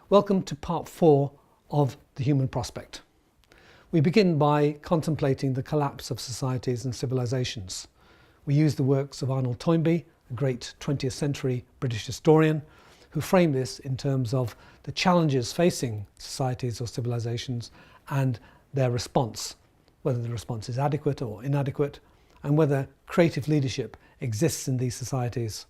Welcome to part 4 of The Human Prospect. We begin by contemplating the collapse of societies and civilizations. We use the works of Arnold Toynbee, a great 20th century British historian, who framed this in terms of the challenges facing societies or civilizations and their response, whether the response is adequate or inadequate, and whether creative leadership exists in these societies.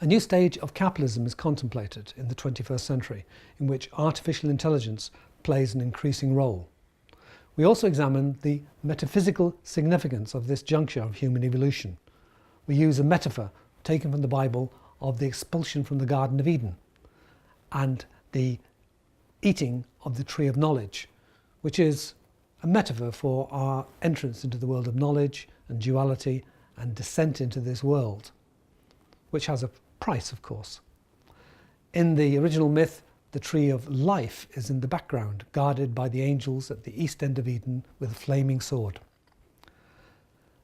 A new stage of capitalism is contemplated in the 21st century, in which artificial intelligence plays an increasing role. We also examine the metaphysical significance of this juncture of human evolution. We use a metaphor taken from the Bible of the expulsion from the Garden of Eden and the eating of the tree of knowledge, which is a metaphor for our entrance into the world of knowledge and duality and descent into this world, which has a price, of course. In the original myth, the tree of life is in the background, guarded by the angels at the east end of Eden with a flaming sword.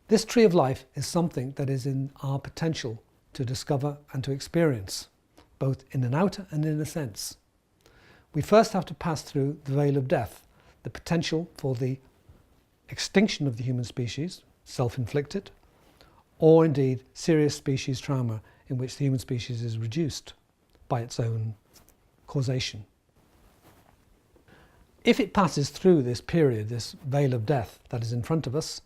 This tree of life is something that is in our potential to discover and to experience, both in an outer and in a sense. We first have to pass through the veil of death, the potential for the extinction of the human species, self-inflicted, or indeed serious species trauma in which the human species is reduced by its own causation. If it passes through this period, this veil of death that is in front of us,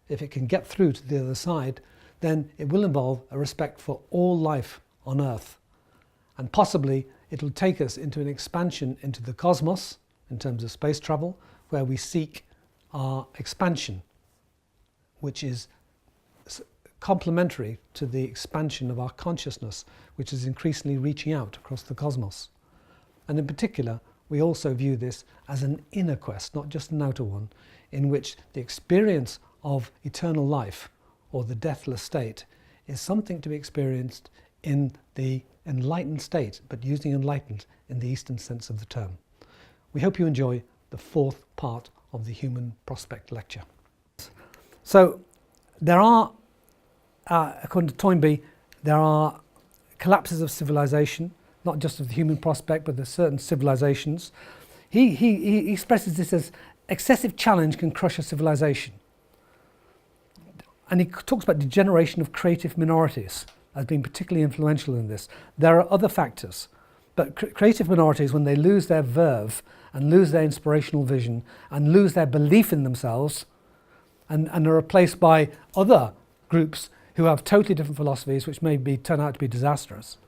if it can get through to the other side, then it will involve a respect for all life on Earth. And possibly it will take us into an expansion into the cosmos, in terms of space travel, where we seek our expansion, which is complementary to the expansion of our consciousness, which is increasingly reaching out across the cosmos. And in particular, we also view this as an inner quest, not just an outer one, in which the experience of eternal life, or the deathless state, is something to be experienced in the enlightened state, but using enlightened in the Eastern sense of the term. We hope you enjoy the 4th part of the Human Prospect lecture. So there are, according to Toynbee, there are collapses of civilization, not just of the human prospect, but of certain civilizations. He expresses this as excessive challenge can crush a civilization. And he talks about degeneration of creative minorities as being particularly influential in this. There are other factors, but creative minorities, when they lose their verve and lose their inspirational vision and lose their belief in themselves and are replaced by other groups who have totally different philosophies, which turn out to be disastrous,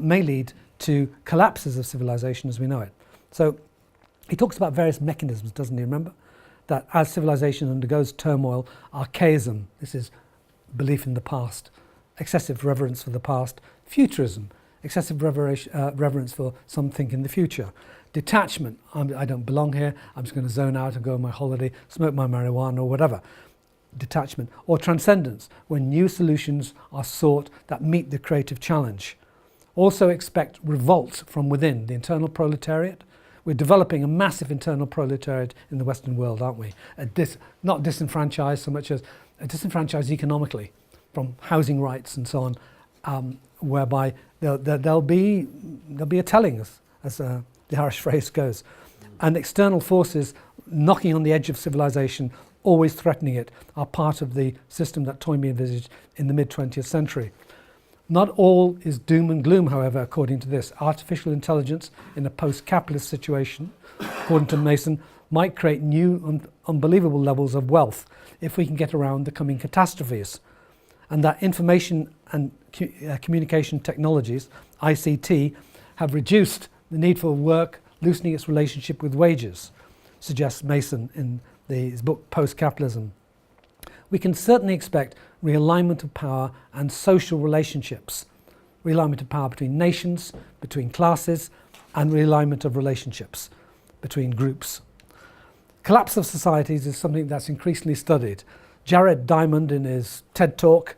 may lead to collapses of civilization as we know it. So he talks about various mechanisms, doesn't he, remember? That as civilization undergoes turmoil, archaism, this is belief in the past, excessive reverence for the past, futurism, excessive reverence for something in the future, detachment, I don't belong here, I'm just going to zone out and go on my holiday, smoke my marijuana or whatever, detachment, or transcendence, when new solutions are sought that meet the creative challenge. Also expect revolt from within, the internal proletariat. We're developing a massive internal proletariat in the Western world, aren't we? Not disenfranchised so much as disenfranchised economically from housing rights and so on, whereby there'll be a telling, as the Irish phrase goes, and external forces knocking on the edge of civilization, always threatening it, are part of the system that Toynbee envisaged in the mid-20th century. Not all is doom and gloom, however, according to this. Artificial intelligence in a post-capitalist situation, according to Mason, might create new unbelievable levels of wealth if we can get around the coming catastrophes. And that information and communication technologies, ICT, have reduced the need for work, loosening its relationship with wages, suggests Mason in his book Post-Capitalism. We can certainly expect realignment of power and social relationships, realignment of power between nations, between classes, and realignment of relationships between groups. Collapse of societies is something that's increasingly studied. Jared Diamond, in his TED Talk,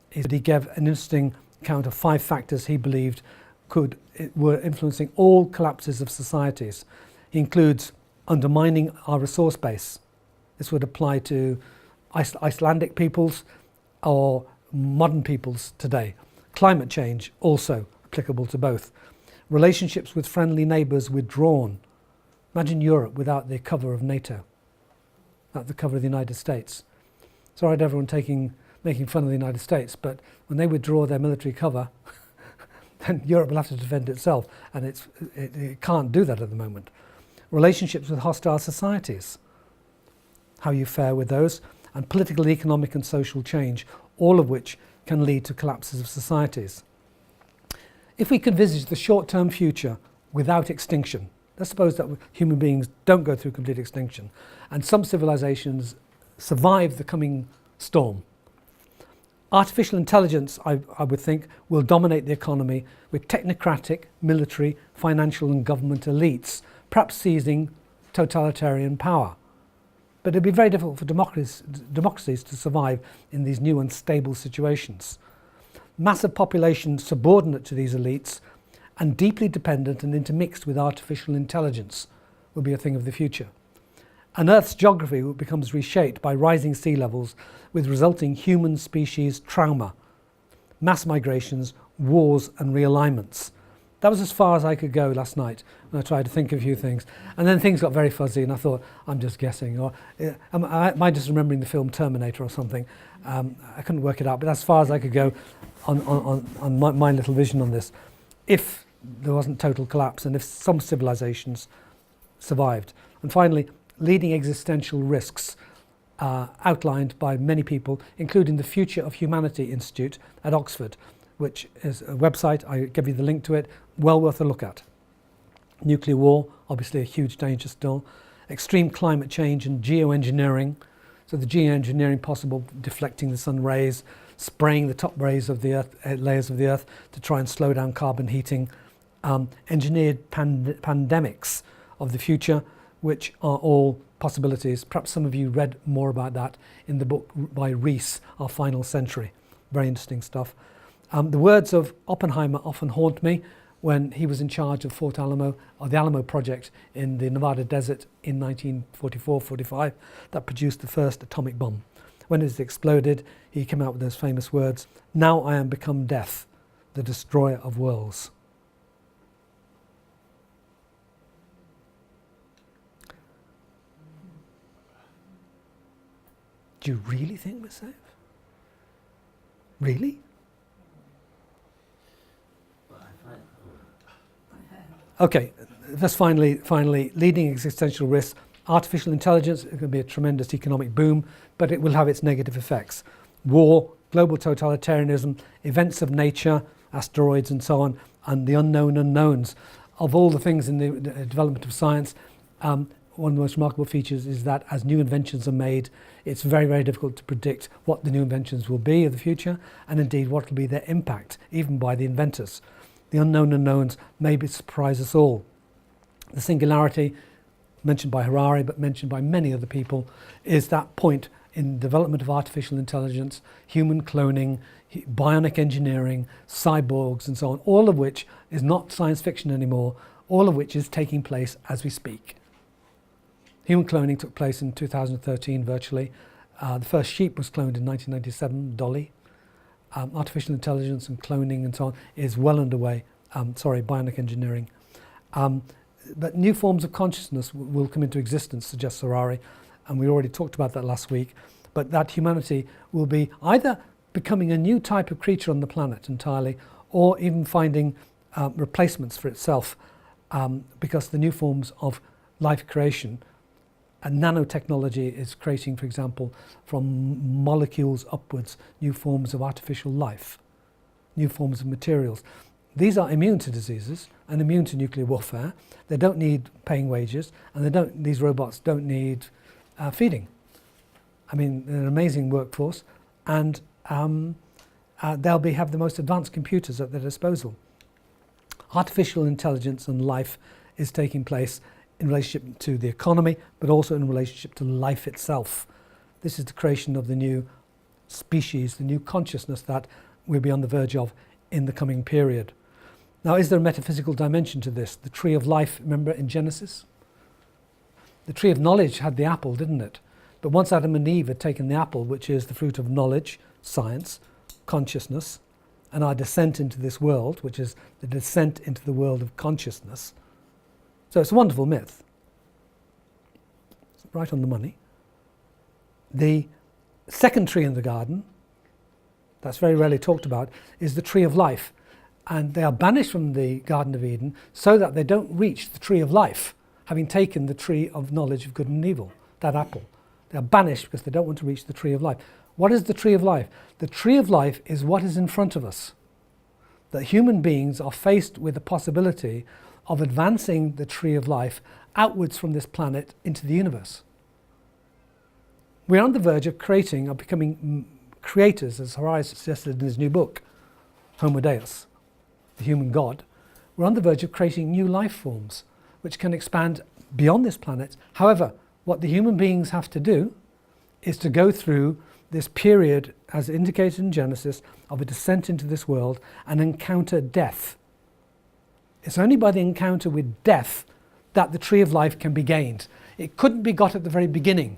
he gave an interesting account of 5 factors he believed were influencing all collapses of societies. He includes undermining our resource base. This would apply to Icelandic peoples or modern peoples today. Climate change, also applicable to both. relationships with friendly neighbours withdrawn. Imagine Europe without the cover of NATO, without the cover of the United States. Sorry to everyone making fun of the United States, but when they withdraw their military cover, then Europe will have to defend itself, and it can't do that at the moment. Relationships with hostile societies, how you fare with those, and political, economic and social change, all of which can lead to collapses of societies. If we could envisage the short-term future without extinction, let's suppose that human beings don't go through complete extinction, and some civilizations survive the coming storm. Artificial intelligence, I would think, will dominate the economy with technocratic, military, financial and government elites, perhaps seizing totalitarian power. But it'd be very difficult for democracies to survive in these new unstable situations. Massive populations subordinate to these elites and deeply dependent and intermixed with artificial intelligence will be a thing of the future. And Earth's geography becomes reshaped by rising sea levels with resulting human species trauma, mass migrations, wars and realignments. That was as far as I could go last night when I tried to think of a few things. And then things got very fuzzy and I thought, I'm just guessing. Or am I just remembering the film Terminator or something? I couldn't work it out, but that's as far as I could go on my little vision on this. If there wasn't total collapse and if some civilizations survived. And finally, leading existential risks outlined by many people, including the Future of Humanity Institute at Oxford, which is a website. I give you the link to it, well worth a look at. Nuclear war, obviously a huge danger still. Extreme climate change and geoengineering. So the geoengineering possible, deflecting the sun rays, spraying the top rays of the earth, layers of the earth to try and slow down carbon heating. Engineered pandemics of the future, which are all possibilities. Perhaps some of you read more about that in the book by Rees, Our Final Century. Very interesting stuff. The words of Oppenheimer often haunt me when he was in charge of Fort Alamo, or the Alamo Project in the Nevada desert in 1944-45, that produced the first atomic bomb. When it exploded, he came out with those famous words, "Now I am become death, the destroyer of worlds." Do you really think we're safe? Really? Okay, that's finally leading existential risks. Artificial intelligence, it can be a tremendous economic boom, but it will have its negative effects. War, global totalitarianism, events of nature, asteroids and so on, and the unknown unknowns. Of all the things in the development of science, one of the most remarkable features is that as new inventions are made, it's very, very difficult to predict what the new inventions will be of the future, and indeed what will be their impact, even by the inventors. The unknown unknowns maybe surprise us all. The singularity, mentioned by Harari, but mentioned by many other people, is that point in development of artificial intelligence, human cloning, bionic engineering, cyborgs and so on, all of which is not science fiction anymore, all of which is taking place as we speak. Human cloning took place in 2013 virtually. The first sheep was cloned in 1997, Dolly. Artificial intelligence and cloning and so on is well underway. Bionic engineering. But new forms of consciousness will come into existence, suggests Harari, and we already talked about that last week. But that humanity will be either becoming a new type of creature on the planet entirely, or even finding replacements for itself, because the new forms of life creation and nanotechnology is creating, for example, from molecules upwards, new forms of artificial life, new forms of materials. These are immune to diseases and immune to nuclear warfare. They don't need paying wages, and these robots don't need feeding. I mean, they're an amazing workforce, and they'll have the most advanced computers at their disposal. Artificial intelligence and life is taking place in relationship to the economy, but also in relationship to life itself. This is the creation of the new species, the new consciousness that we'll be on the verge of in the coming period. Now, is there a metaphysical dimension to this? The tree of life, remember in Genesis? The tree of knowledge had the apple, didn't it? But once Adam and Eve had taken the apple, which is the fruit of knowledge, science, consciousness, and our descent into this world, which is the descent into the world of consciousness. So it's a wonderful myth. It's right on the money. The second tree in the garden, that's very rarely talked about, is the tree of life. And they are banished from the Garden of Eden so that they don't reach the tree of life, having taken the tree of knowledge of good and evil, that apple. They are banished because they don't want to reach the tree of life. What is the tree of life? The tree of life is what is in front of us. That human beings are faced with the possibility of advancing the tree of life outwards from this planet into the universe. We're on the verge of creating, of becoming creators, as Horizon suggested in his new book, Homo Deus, the human god. We're on the verge of creating new life forms which can expand beyond this planet. However, what the human beings have to do is to go through this period, as indicated in Genesis, of a descent into this world and encounter death. It's only by the encounter with death that the tree of life can be gained. It couldn't be got at the very beginning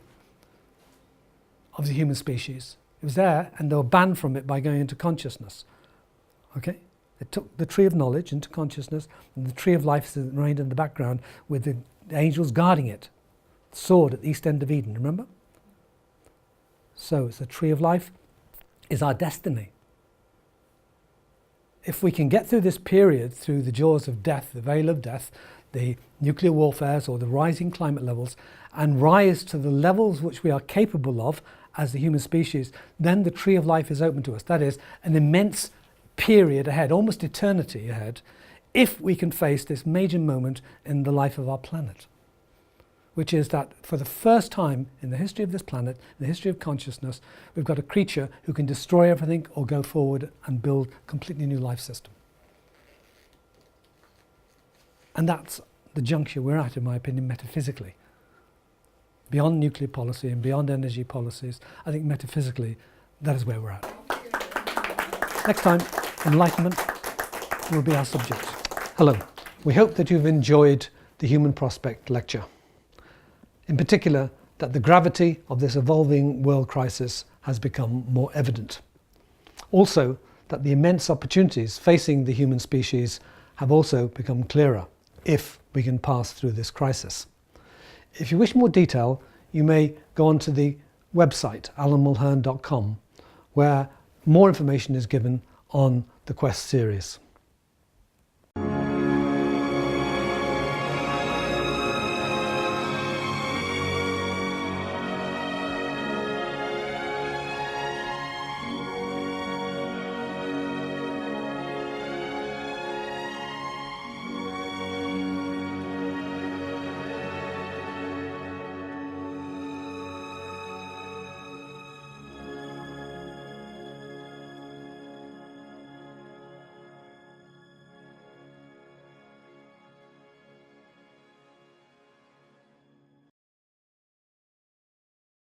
of the human species. It was there, and they were banned from it by going into consciousness. Okay? They took the tree of knowledge into consciousness, and the tree of life reigned in the background with the angels guarding it. The sword at the east end of Eden, remember? So it's the tree of life is our destiny. If we can get through this period, through the jaws of death, the veil of death, the nuclear warfares or the rising climate levels, and rise to the levels which we are capable of as the human species, then the tree of life is open to us. That is an immense period ahead, almost eternity ahead, if we can face this major moment in the life of our planet, which is that for the first time in the history of this planet, in the history of consciousness, we've got a creature who can destroy everything or go forward and build a completely new life system. And that's the juncture we're at, in my opinion, metaphysically. Beyond nuclear policy and beyond energy policies, I think metaphysically, that is where we're at. Next time, enlightenment will be our subject. Hello. We hope that you've enjoyed the Human Prospect lecture. In particular, that the gravity of this evolving world crisis has become more evident. Also, that the immense opportunities facing the human species have also become clearer if we can pass through this crisis. If you wish more detail, you may go onto the website alanmulhern.com, where more information is given on the Quest series.